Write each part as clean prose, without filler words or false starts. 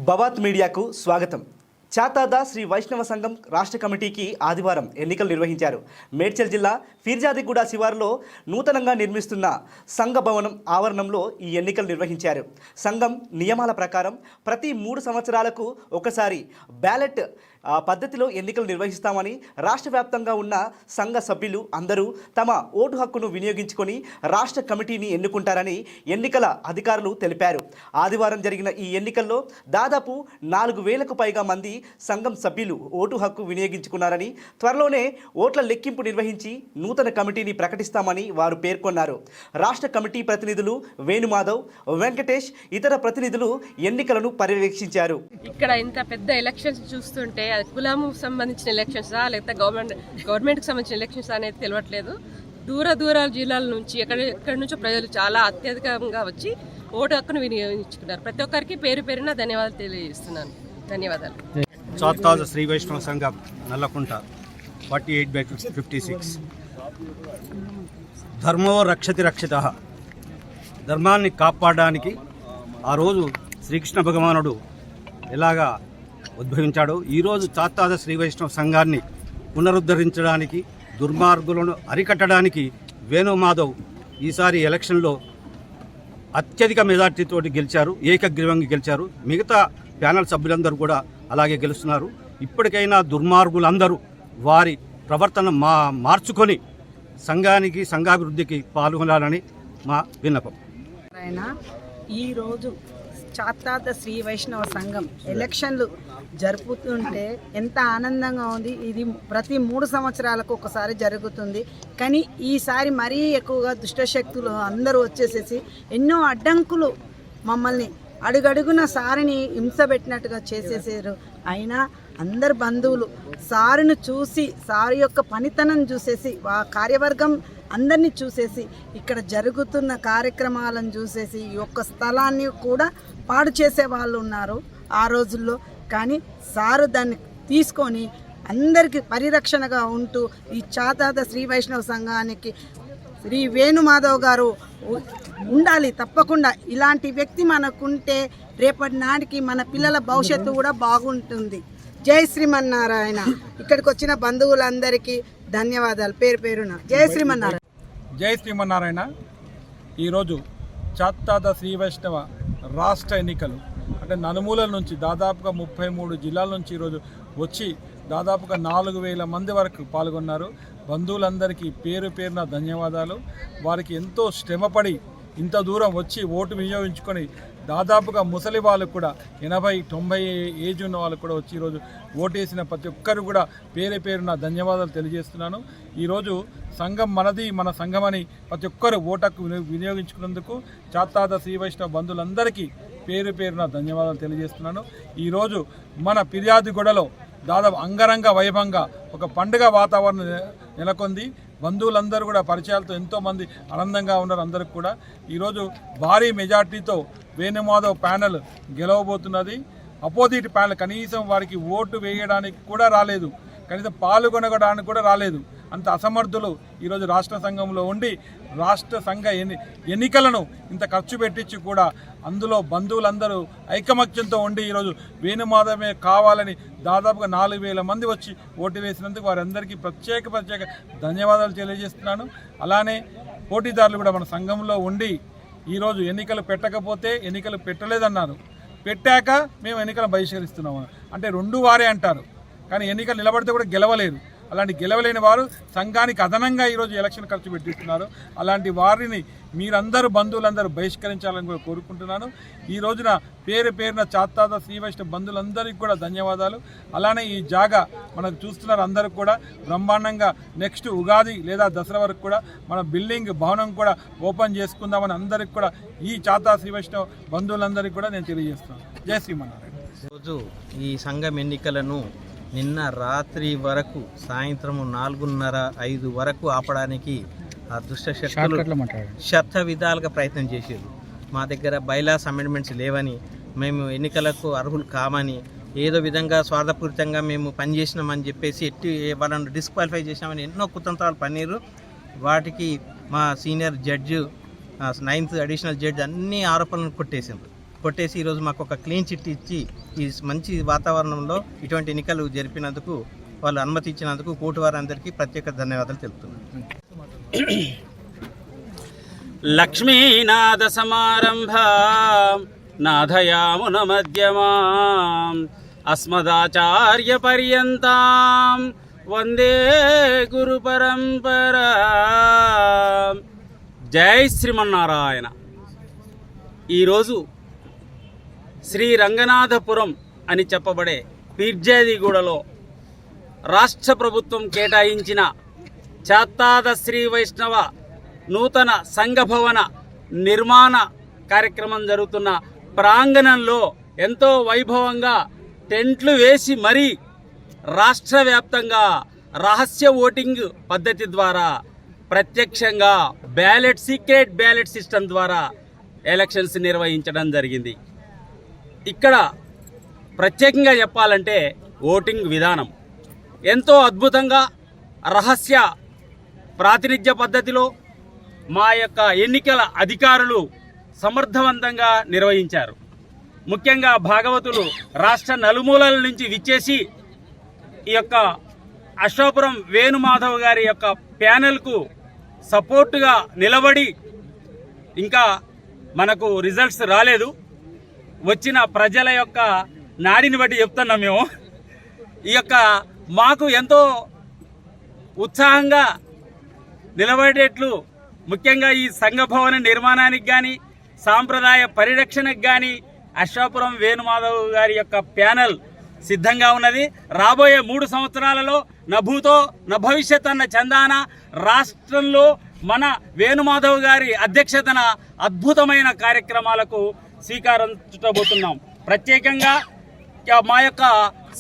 బవాత్ మీడియాకు స్వాగతం. చాతాద శ్రీ వైష్ణవ సంఘం రాష్ట్ర కమిటీకి ఆదివారం ఎన్నికలు నిర్వహించారు. మేడ్చల్ జిల్లా ఫిర్జాదిగూడ శివారులో నూతనంగా నిర్మిస్తున్న సంఘ భవనం ఆవరణంలో ఈ ఎన్నికలు నిర్వహించారు. సంఘం నియమాల ప్రకారం ప్రతి 3 సంవత్సరాలకు ఒకసారి బ్యాలెట్ పద్ధతిలో ఎన్నికలు నిర్వహిస్తామని రాష్ట్ర వ్యాప్తంగా ఉన్న సంఘ సభ్యులు అందరూ తమ ఓటు హక్కును వినియోగించుకొని రాష్ట్ర కమిటీని ఎన్నుకుంటారని ఎన్నికల అధికారులు తెలిపారు. ఆదివారం జరిగిన ఈ ఎన్నికల్లో దాదాపు 4,000కు పైగా మంది సంఘం సభ్యులు ఓటు హక్కు వినియోగించుకున్నారని, త్వరలోనే ఓట్ల లెక్కింపు నిర్వహించి నూతన కమిటీని ప్రకటిస్తామని వారు పేర్కొన్నారు. రాష్ట్ర కమిటీ ప్రతినిధులు వేణుమాధవ్, వెంకటేష్, ఇతర ప్రతినిధులు ఎన్నికలను పర్యవేక్షించారు. ఇక్కడ ఇంత పెద్ద ఎలక్షన్స్ చూస్తుంటే అది కులాము సంబంధించిన ఎలక్షన్సా లేకపోతే గవర్నమెంట్కి సంబంధించిన ఎలక్షన్స్ అనేది తెలియట్లేదు. దూర జిల్లాల నుంచి ఎక్కడి నుంచో ప్రజలు చాలా అత్యధికంగా వచ్చి ఓటు హక్కును వినియోగించుకున్నారు. ప్రతి ఒక్కరికి పేరు పేరున ధన్యవాదాలు తెలియజేస్తున్నాను. ధన్యవాదాలు. చాతాద శ్రీ వైష్ణవ సంఘం నల్లకుంట 48/56. ధర్మో రక్షతి రక్షిత. ధర్మాన్ని కాపాడడానికి ఆ రోజు శ్రీకృష్ణ భగవానుడు ఎలాగా ఉద్భవించాడు, ఈరోజు చాతాద శ్రీ వైష్ణవ సంఘాన్ని పునరుద్ధరించడానికి, దుర్మార్గులను అరికట్టడానికి వేణుమాధవ్ ఈసారి ఎలక్షన్లో అత్యధిక మెజార్టీతోటి గెలిచారు, ఏకగ్రీవంగా గెలిచారు. మిగతా ప్యానల్ సభ్యులందరూ కూడా అలాగే గెలుస్తున్నారు. ఇప్పటికైనా దుర్మార్గులందరూ వారి ప్రవర్తన మార్చుకొని సంఘానికి, సంఘాభివృద్ధికి పాల్గొనాలని మా విన్నపం. ఈరోజు చాతాద శ్రీ వైష్ణవ సంఘం ఎలక్షన్లు జరుపుతుంటే ఎంత ఆనందంగా ఉంది. ఇది ప్రతి 3 సంవత్సరాలకు ఒకసారి జరుగుతుంది. కానీ ఈసారి మరీ ఎక్కువగా దుష్టశక్తులు అందరూ వచ్చేసేసి ఎన్నో అడ్డంకులు మమ్మల్ని అడుగడుగున సారిని హింసపెట్టినట్టుగా చేసేసారు. అయినా అందరు బంధువులు సారును చూసి, సారు యొక్క పనితనం చూసేసి, కార్యవర్గం అందరినీ చూసేసి, ఇక్కడ జరుగుతున్న కార్యక్రమాలను చూసేసి ఈ యొక్క స్థలాన్ని కూడా పాడు చేసే వాళ్ళు ఉన్నారు ఆ రోజుల్లో. కానీ సారు దాన్ని తీసుకొని అందరికీ పరిరక్షణగా ఉంటూ ఈ చాతాద శ్రీ వైష్ణవ సంఘానికి శ్రీ వేణుమాధవ్ గారు ఉండాలి. తప్పకుండా ఇలాంటి వ్యక్తి మనకుంటే రేపటి నాటికి మన పిల్లల భవిష్యత్తు కూడా బాగుంటుంది. జై శ్రీమన్నారాయణ. ఇక్కడికి వచ్చిన బంధువులందరికీ ధన్యవాదాలు పేరు పేరున. జై శ్రీమన్నారాయణ. జై శ్రీమన్నారాయణ. ఈరోజు చాతాద శ్రీ వైష్ణవ రాష్ట్ర ఎన్నికలు అంటే నలుమూలల నుంచి దాదాపుగా 33 జిల్లాల నుంచి ఈరోజు వచ్చి దాదాపుగా 4,000 మంది వరకు పాల్గొన్నారు. బంధువులందరికీ పేరు పేరున ధన్యవాదాలు. వారికి ఎంతో శ్రమపడి ఇంత దూరం వచ్చి ఓటు వినియోగించుకొని దాదాపుగా ముసలి వాళ్ళు కూడా 80-90 ఏజ్ ఉన్న వాళ్ళు కూడా వచ్చి ఈరోజు ఓటేసిన ప్రతి ఒక్కరు కూడా పేరు పేరున ధన్యవాదాలు తెలియజేస్తున్నాను. ఈరోజు సంఘం మనది, మన సంఘమని ప్రతి ఒక్కరు ఓటకు వినియోగించుకున్నందుకు చాతాద శ్రీ వైష్ణవ బంధువులందరికీ పేరు పేరున ధన్యవాదాలు తెలియజేస్తున్నాను. ఈరోజు మన ఫిర్యాదిగూడలో దాదాపు అంగరంగ వైభవంగా ఒక పండుగ వాతావరణం నెలకొంది. బంధువులందరూ కూడా పరిచయాలతో ఎంతోమంది ఆనందంగా ఉన్నారు. అందరికి కూడా ఈరోజు భారీ మెజార్టీతో వేణుమాధవ్ ప్యానెల్ గెలవబోతున్నది. అపోజిట్ ప్యానెల్ కనీసం వారికి ఓటు వేయడానికి కూడా రాలేదు, కనీసం పాల్గొనడానికి కూడా రాలేదు. అంత అసమర్థులు ఈరోజు రాష్ట్ర సంఘంలో ఉండి రాష్ట్ర సంఘ ఎన్నికలను ఇంత ఖర్చు పెట్టించి కూడా అందులో బంధువులందరూ ఐకమత్యంతో ఉండి ఈరోజు వేణుమాధవే కావాలని దాదాపుగా 4,000 మంది వచ్చి ఓటు వేసినందుకు వారందరికీ ప్రత్యేక ధన్యవాదాలు తెలియజేస్తున్నాను. అలానే పోటీదారులు కూడా మన సంఘంలో ఉండి ఈరోజు ఎన్నికలు పెట్టకపోతే ఎన్నికలు పెట్టలేదన్నారు, పెట్టాక మేము ఎన్నికలు బహిష్కరిస్తున్నాము అంటే 2 వారే అంటారు. కానీ ఎన్నికలు నిలబడితే కూడా గెలవలేరు. అలాంటి గెలవలేని వారు సంఘానికి అదనంగా ఈరోజు ఎలక్షన్ ఖర్చు పెట్టిస్తున్నారు. అలాంటి వారిని మీరందరూ బంధువులందరూ బహిష్కరించాలని కూడా కోరుకుంటున్నాను. ఈ రోజున పేరు పేరున చాతాద శ్రీ వైష్ణవ బంధువులందరికీ కూడా ధన్యవాదాలు. అలానే ఈ జాగా మనకు చూస్తున్నారు అందరూ కూడా బ్రహ్మాండంగా నెక్స్ట్ ఉగాది లేదా దసరా వరకు కూడా మన బిల్డింగ్ భవనం కూడా ఓపెన్ చేసుకుందామని అందరికి కూడా ఈ చాతాద శ్రీ వైష్ణవ బంధువులందరికీ కూడా నేను తెలియజేస్తున్నాను. జై శ్రీమన్నారాయణ. రోజు ఈ సంఘం ఎన్నికలను నిన్న రాత్రి వరకు సాయంత్రం 4:30-5 వరకు ఆపడానికి ఆ దుష్టశక్తులు శత విధాలుగా ప్రయత్నం చేశారు. మా దగ్గర బైలాస్ అమెండ్మెంట్స్ లేవని, మేము ఎన్నికలకు అర్హులు కామని, ఏదో విధంగా స్వార్థపూరితంగా మేము పనిచేసినామని చెప్పేసి వాళ్ళని డిస్క్వాలిఫై చేసినామని ఎన్నో కుతంత్రాలు పన్నీరు. వాటికి మా senior judge 9th additional judge అన్ని ఆరోపణలను కొట్టేసింది. కొట్టేసి ఈరోజు మాకు ఒక క్లీన్ చిట్ ఇచ్చి ఈ మంచి వాతావరణంలో ఇటువంటి ఎన్నికలు జరిపినందుకు, వాళ్ళు అనుమతి ఇచ్చినందుకు కోర్టు వారందరికీ ప్రత్యేక ధన్యవాదాలు తెలుపుతున్నాను. లక్ష్మీనాథ సమారంభ నాథయామున మధ్యమాం అస్మదాచార్య పర్యంతం వందే గురు పరంపరా. జై శ్రీమన్నారాయణ. ఈరోజు శ్రీ రంగనాథపురం అని చెప్పబడే పీర్జాదిగూడలో రాష్ట్ర ప్రభుత్వం కేటాయించిన చాత్తాద శ్రీ వైష్ణవ నూతన సంఘభవన నిర్మాణ కార్యక్రమం జరుగుతున్న ప్రాంగణంలో ఎంతో వైభవంగా టెంట్లు వేసి మరీ రాష్ట్ర వ్యాప్తంగా రహస్య ఓటింగ్ పద్ధతి ద్వారా ప్రత్యక్షంగా సీక్రెట్ బ్యాలెట్ సిస్టమ్ ద్వారా ఎలక్షన్స్ నిర్వహించడం జరిగింది. ఇక్కడ ప్రత్యేకంగా చెప్పాలంటే ఓటింగ్ విధానం ఎంతో అద్భుతంగా రహస్య ప్రాతినిధ్య పద్ధతిలో మా యొక్క ఎన్నికల అధికారులు సమర్థవంతంగా నిర్వహించారు. ముఖ్యంగా భాగవతులు రాష్ట్ర నలుమూలల నుంచి విచ్చేసి ఈ యొక్క అశోపురం వేణుమాధవ్ గారి యొక్క ప్యానెల్కు సపోర్టుగా నిలబడి, ఇంకా మనకు రిజల్ట్స్ రాలేదు, వచ్చిన ప్రజల యొక్క నాడిని బట్టి చెప్తున్నాం మేము. ఈ యొక్క మాకు ఎంతో ఉత్సాహంగా నిలబడేట్లు, ముఖ్యంగా ఈ సంఘభవన నిర్మాణానికి కానీ సాంప్రదాయ పరిరక్షణకు కానీ అశ్వాపురం వేణుమాధవ్ గారి యొక్క ప్యానెల్ సిద్ధంగా ఉన్నది. రాబోయే 3 సంవత్సరాలలో నభూతో నభవిష్యత్ అన్న చందాన రాష్ట్రంలో మన వేణుమాధవ్ గారి అధ్యక్షతన అద్భుతమైన కార్యక్రమాలకు శ్రీకారం చుట్టబోతున్నాం. ప్రత్యేకంగా మా యొక్క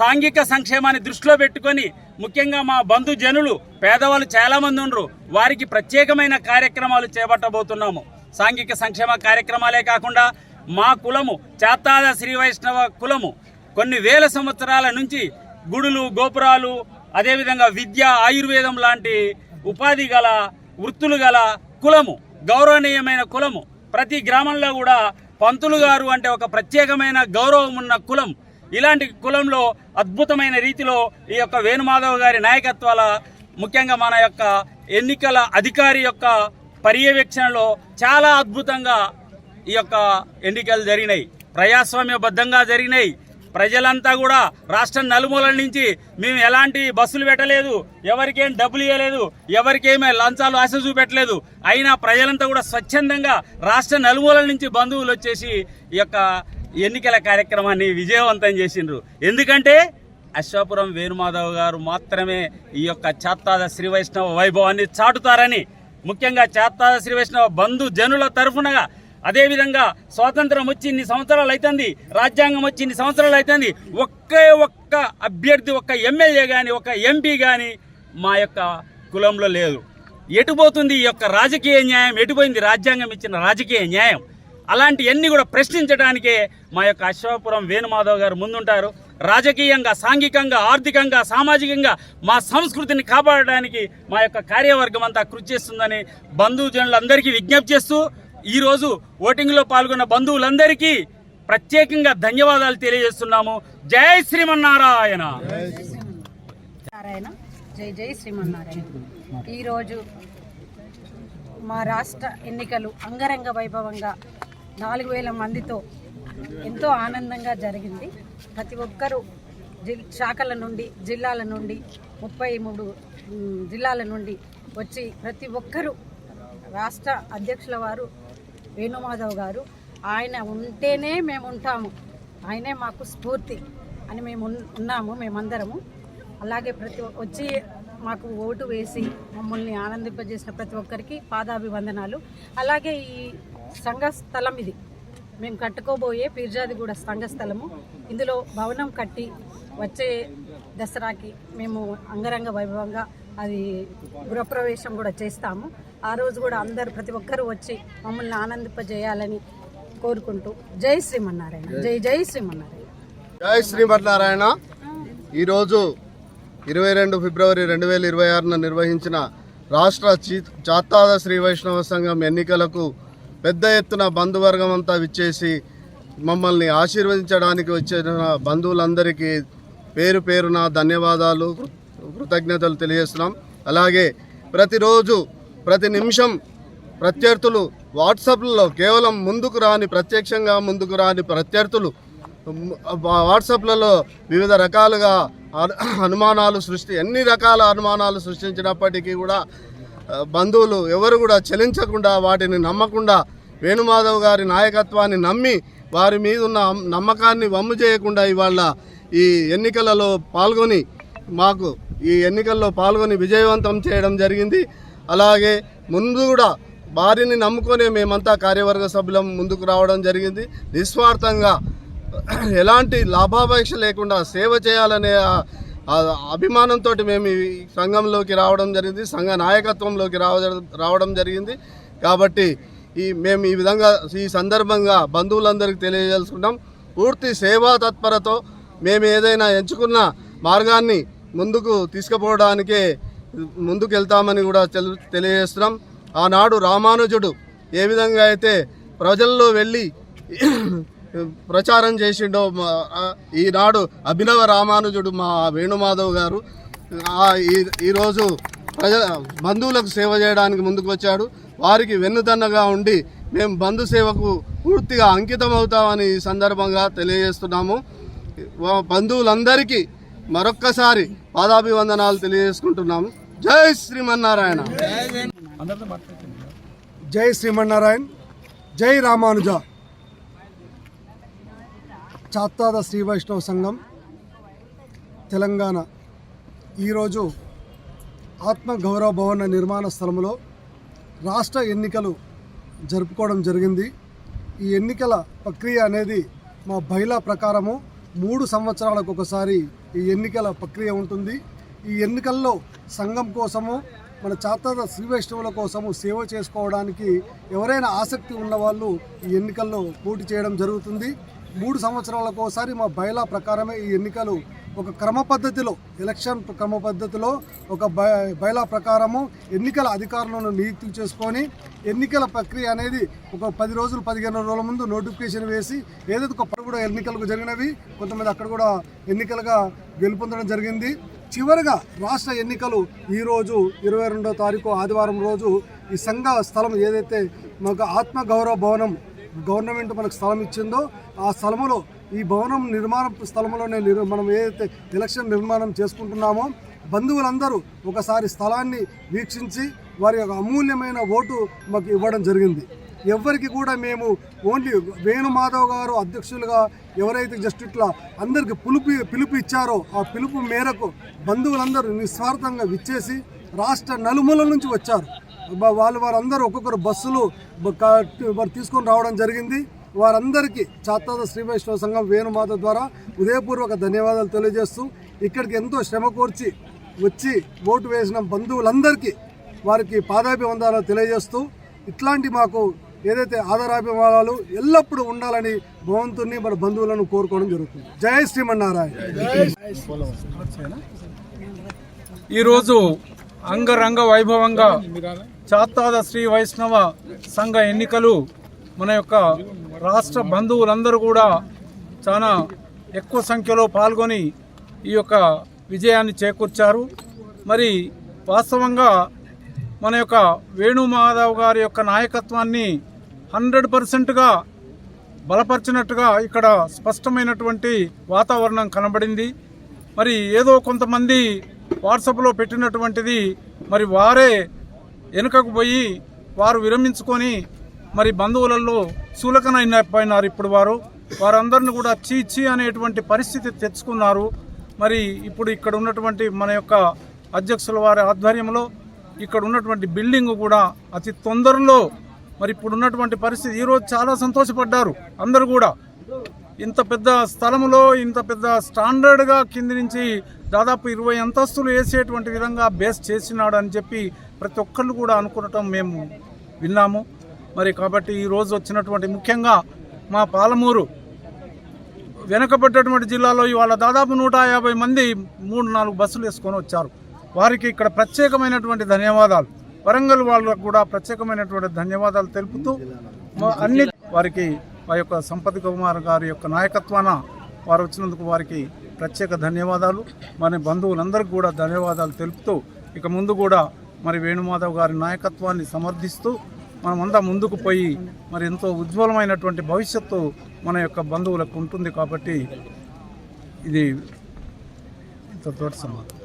సాంఘిక సంక్షేమాన్ని దృష్టిలో పెట్టుకొని, ముఖ్యంగా మా బంధుజనులు పేదవాళ్ళు చాలామంది ఉన్నారు, వారికి ప్రత్యేకమైన కార్యక్రమాలు చేపట్టబోతున్నాము. సాంఘిక సంక్షేమ కార్యక్రమాలే కాకుండా మా కులము చాత్తాద శ్రీ వైష్ణవ కులము కొన్ని వేల సంవత్సరాల నుంచి గుడులు, గోపురాలు, అదేవిధంగా విద్య, ఆయుర్వేదం లాంటి ఉపాధి గల వృత్తులు గల కులము, గౌరవనీయమైన కులము. ప్రతి గ్రామంలో కూడా పంతులు గారు అంటే ఒక ప్రత్యేకమైన గౌరవం ఉన్న కులం. ఇలాంటి కులంలో అద్భుతమైన రీతిలో ఈ యొక్క వేణుమాధవ్ గారి నాయకత్వాల, ముఖ్యంగా మన యొక్క ఎన్నికల అధికారి యొక్క పర్యవేక్షణలో చాలా అద్భుతంగా ఈ యొక్క ఎన్నికలు జరిగినాయి, ప్రజాస్వామ్యబద్ధంగా జరిగినాయి. ప్రజలంతా కూడా రాష్ట్రం నలుమూలల నుంచి మేము ఎలాంటి బస్సులు పెట్టలేదు, ఎవరికేం డబ్బులు ఇవ్వలేదు, ఎవరికేమీ లంచాలు ఆశ చూపెట్టలేదు. అయినా ప్రజలంతా కూడా స్వచ్ఛందంగా రాష్ట్ర నలుమూలల నుంచి బంధువులు వచ్చేసి ఈ యొక్క ఎన్నికల కార్యక్రమాన్ని విజయవంతం చేసిండ్రు. ఎందుకంటే అశ్వాపురం వేణుమాధవ్ గారు మాత్రమే ఈ యొక్క చాత్తాద శ్రీ వైష్ణవ వైభవాన్ని చాటుతారని, ముఖ్యంగా చాత్తాద శ్రీ వైష్ణవ బంధు జనుల తరఫునగా, అదేవిధంగా స్వాతంత్రం వచ్చి ఇన్ని సంవత్సరాలు అవుతుంది, రాజ్యాంగం వచ్చి ఇన్ని సంవత్సరాలు అవుతుంది, ఒక్క అభ్యర్థి, ఒక్క ఎమ్మెల్యే కానీ, ఒక్క ఎంపీ కానీ మా యొక్క కులంలో లేదు. ఎటుపోతుంది ఈ యొక్క రాజకీయ న్యాయం, ఎటుపోయింది రాజ్యాంగం ఇచ్చిన రాజకీయ న్యాయం? అలాంటివన్నీ కూడా ప్రశ్నించడానికే మా యొక్క అశ్వాపురం వేణుమాధవ్ గారు ముందుంటారు. రాజకీయంగా, సాంఘికంగా, ఆర్థికంగా, సామాజికంగా మా సంస్కృతిని కాపాడడానికి మా యొక్క కార్యవర్గం అంతా కృషి చేస్తుందని బంధుజనులందరికీ విజ్ఞప్తి చేస్తూ, ఈరోజు ఓటింగ్లో పాల్గొన్న బంధువులందరికీ ప్రత్యేకంగా ధన్యవాదాలు తెలియజేస్తున్నాము. జై శ్రీమన్నారాయణ. జై జై శ్రీమన్నారాయణ. ఈరోజు మా రాష్ట్ర ఎన్నికలు అంగరంగ వైభవంగా 4000 మందితో ఎంతో ఆనందంగా జరిగింది. ప్రతి ఒక్కరూ శాఖల నుండి, జిల్లాల నుండి, 33 జిల్లాల నుండి వచ్చి ప్రతి ఒక్కరూ, రాష్ట్ర అధ్యక్షుల వారు వేణుమాధవ్ గారు, ఆయన ఉంటేనే మేము ఉంటాము, ఆయనే మాకు స్ఫూర్తి అని మేము ఉన్నాము, మేమందరము. అలాగే వచ్చి మాకు ఓటు వేసి మమ్మల్ని ఆనందింపజేసిన ప్రతి ఒక్కరికి పాదాభివందనాలు. అలాగే ఈ సంఘ స్థలం, ఇది మేము కట్టుకోబోయే పీర్జాదిగూడ సంఘ స్థలము. ఇందులో భవనం కట్టి వచ్చే దసరాకి మేము అంగరంగ వైభవంగా అది గృహప్రవేశం కూడా చేస్తాము. ఆ రోజు కూడా అందరు ప్రతి ఒక్కరూ వచ్చి మమ్మల్ని ఆనందింపజేయాలని కోరుకుంటూ జై శ్రీమన్నారాయణ. జై జై శ్రీమన్నారాయణ. జై శ్రీమన్నారాయణ. ఈరోజు 22 ఫిబ్రవరి 2026న నిర్వహించిన రాష్ట్ర చాత్తాద శ్రీ వైష్ణవ సంఘం ఎన్నికలకు పెద్ద ఎత్తున బంధువర్గం అంతా విచ్చేసి మమ్మల్ని ఆశీర్వదించడానికి వచ్చిన బంధువులందరికీ పేరు పేరున ధన్యవాదాలు, కృతజ్ఞతలు తెలియజేస్తున్నాం. అలాగే ప్రతిరోజు ప్రతి నిమిషం ప్రత్యర్థులు వాట్సాప్లలో కేవలం ప్రత్యక్షంగా ముందుకు రాని ప్రత్యర్థులు వాట్సాప్లలో వివిధ రకాలుగా ఎన్ని రకాల అనుమానాలు సృష్టించినప్పటికీ కూడా బంధువులు ఎవరు కూడా చలించకుండా, వాటిని నమ్మకుండా, వేణుమాధవ్ గారి నాయకత్వాన్ని నమ్మి వారి మీద ఉన్న నమ్మకాన్ని వమ్ము చేయకుండా ఇవాళ ఈ ఎన్నికలలో పాల్గొని విజయవంతం చేయడం జరిగింది. అలాగే ముందు కూడా వారిని నమ్ముకొని మేమంతా కార్యవర్గ సభ్యులం ముందుకు రావడం జరిగింది. నిస్వార్థంగా ఎలాంటి లాభాపేక్ష లేకుండా సేవ చేయాలనే అభిమానంతో మేము ఈ సంఘంలోకి రావడం జరిగింది, సంఘ నాయకత్వంలోకి రావడం జరిగింది. కాబట్టి మేము ఈ విధంగా ఈ సందర్భంగా బంధువులందరికీ తెలియజేసుకుంటాం. పూర్తి సేవా తత్పరతో మేము ఏదైనా ఎంచుకున్న మార్గాన్ని ముందుకు తీసుకుపోవడానికే ముందుకు వెళ్తామని కూడా తెలియజేస్తున్నాం. ఆనాడు రామానుజుడు ఏ విధంగా అయితే ప్రజల్లో వెళ్ళి ప్రచారం చేసిండో ఈనాడు అభినవ రామానుజుడు మా వేణుమాధవ్ గారు ఈరోజు బంధువులకు సేవ చేయడానికి ముందుకు వచ్చాడు. వారికి వెన్నుదన్నగా ఉండి మేము బంధు సేవకు పూర్తిగా అంకితం అవుతామని ఈ సందర్భంగా తెలియజేస్తున్నాము. బంధువులందరికీ మరొక్కసారి పాదాభివందనాలు తెలియజేసుకుంటున్నాము. జై శ్రీమన్నారాయణ. జై శ్రీమన్నారాయణ. జై రామానుజ. చాత్తాద శ్రీ వైష్ణవ సంఘం తెలంగాణ ఈరోజు ఆత్మగౌరవ భవన నిర్మాణ స్థలంలో రాష్ట్ర ఎన్నికలు జరుపుకోవడం జరిగింది. ఈ ఎన్నికల ప్రక్రియ అనేది మా బైలా ప్రకారము 3 సంవత్సరాలకు ఒకసారి ఈ ఎన్నికల ప్రక్రియ ఉంటుంది. ఈ ఎన్నికల్లో సంఘం కోసము, మన చాత్తాద శ్రీ వైష్ణవుల కోసము సేవ చేసుకోవడానికి ఎవరైనా ఆసక్తి ఉన్నవాళ్ళు ఈ ఎన్నికల్లో పోటీ చేయడం జరుగుతుంది. 3 సంవత్సరాలకు ఒకసారి మా బైలా ప్రకారమే ఈ ఎన్నికలు ఒక క్రమ పద్ధతిలో, ఎలక్షన్ క్రమ పద్ధతిలో ఒక బైలా ప్రకారము ఎన్నికల అధికారులను నియుక్తి చేసుకొని ఎన్నికల ప్రక్రియ అనేది ఒక 10 రోజులు 15 రోజుల ముందు నోటిఫికేషన్ వేసి ఏదైతే కూడా ఎన్నికలకు జరిగినవి, కొంతమంది అక్కడ కూడా ఎన్నికలుగా గెలుపొందడం జరిగింది. చివరిగా రాష్ట్ర ఎన్నికలు ఈరోజు 22వ తారీఖు ఆదివారం రోజు ఈ సంఘ స్థలం ఏదైతే మాకు ఆత్మగౌరవ భవనం గవర్నమెంట్ మనకు స్థలం ఇచ్చిందో ఆ స్థలంలో ఈ భవనం నిర్మాణ స్థలంలోనే మనం ఏదైతే ఎలక్షన్ నిర్మాణం చేసుకుంటున్నామో బంధువులందరూ ఒకసారి స్థలాన్ని వీక్షించి వారి యొక్క అమూల్యమైన ఓటు మాకు ఇవ్వడం జరిగింది. ఎవరికి కూడా మేము ఓన్లీ వేణుమాధవ్ గారు అధ్యక్షులుగా ఎవరైతే జస్ట్ ఇట్లా అందరికి పిలుపు ఇచ్చారో ఆ పిలుపు మేరకు బంధువులందరూ నిస్వార్థంగా విచ్చేసి రాష్ట్ర నలుమూలల నుంచి వచ్చారు. వారందరూ ఒక్కొక్కరు బస్సులు తీసుకొని రావడం జరిగింది. వారందరికీ చాత్తాద శ్రీ వైష్ణవ సంఘం వేణుమాధవ్ ద్వారా హృదయపూర్వక ధన్యవాదాలు తెలియజేస్తూ ఇక్కడికి ఎంతో శ్రమ కోర్చి వచ్చి ఓటు వేసిన బంధువులందరికీ వారికి పాదాభివందనాలు తెలియజేస్తూ ఇట్లాంటి మాకు ఏదైతే ఆదరాభిమానాలు ఎల్లప్పుడూ ఉండాలని భగవంతుని మన బంధువులను కోరుకోవడం జరుగుతుంది. జై శ్రీమన్నారాయణ. ఈరోజు అంగరంగ వైభవంగా చాత్తాద శ్రీ వైష్ణవ సంఘ ఎన్నికలు మన యొక్క రాష్ట్ర బంధువులందరూ కూడా చాలా ఎక్కువ సంఖ్యలో పాల్గొని ఈ యొక్క విజయాన్ని చేకూర్చారు. మరి వాస్తవంగా మన యొక్క వేణుమాధవ్ గారి యొక్క నాయకత్వాన్ని 100%గా బలపరిచినట్టుగా ఇక్కడ స్పష్టమైనటువంటి వాతావరణం కనబడింది. మరి ఏదో కొంతమంది వాట్సాప్లో పెట్టినటువంటిది మరి వారే వెనుకకు పోయి వారు విరమించుకొని మరి బంధువులలో చులకనైపోయినారు. ఇప్పుడు వారందరిని కూడా చీ అనేటువంటి పరిస్థితి తెచ్చుకున్నారు. మరి ఇప్పుడు ఇక్కడ ఉన్నటువంటి మన యొక్క అధ్యక్షుల వారి ఆధ్వర్యంలో ఇక్కడ ఉన్నటువంటి బిల్డింగ్ కూడా అతి తొందరలో మరి ఇప్పుడు ఉన్నటువంటి పరిస్థితి ఈరోజు చాలా సంతోషపడ్డారు అందరూ కూడా. ఇంత పెద్ద స్థలంలో ఇంత పెద్ద స్టాండర్డ్గా కింది నుంచి దాదాపు 20 అంతస్తులు వేసేటువంటి విధంగా బేస్ చేసినాడు అని చెప్పి ప్రతి ఒక్కళ్ళు కూడా అనుకునటం మేము విన్నాము. మరి కాబట్టి ఈరోజు వచ్చినటువంటి ముఖ్యంగా మా పాలమూరు వెనుకబడ్డటువంటి జిల్లాలో ఇవాళ దాదాపు 150 మంది 3-4 బస్సులు వేసుకొని వచ్చారు. వారికి ఇక్కడ ప్రత్యేకమైనటువంటి ధన్యవాదాలు. వరంగల్ వాళ్ళకు కూడా ప్రత్యేకమైనటువంటి ధన్యవాదాలు తెలుపుతూ అన్ని వారికి ఆ యొక్క సంపత్ కుమార్ గారి యొక్క నాయకత్వాన వారు వచ్చినందుకు వారికి ప్రత్యేక ధన్యవాదాలు. మరి బంధువులందరికీ కూడా ధన్యవాదాలు తెలుపుతూ ఇక ముందు కూడా మరి వేణుమాధవ్ గారి నాయకత్వాన్ని సమర్థిస్తూ మనమంతా ముందుకు పోయి మరి ఎంతో ఉజ్వలమైనటువంటి భవిష్యత్తు మన యొక్క బంధువులకు ఉంటుంది. కాబట్టి ఇది ఇంతతోటి సమాధానం.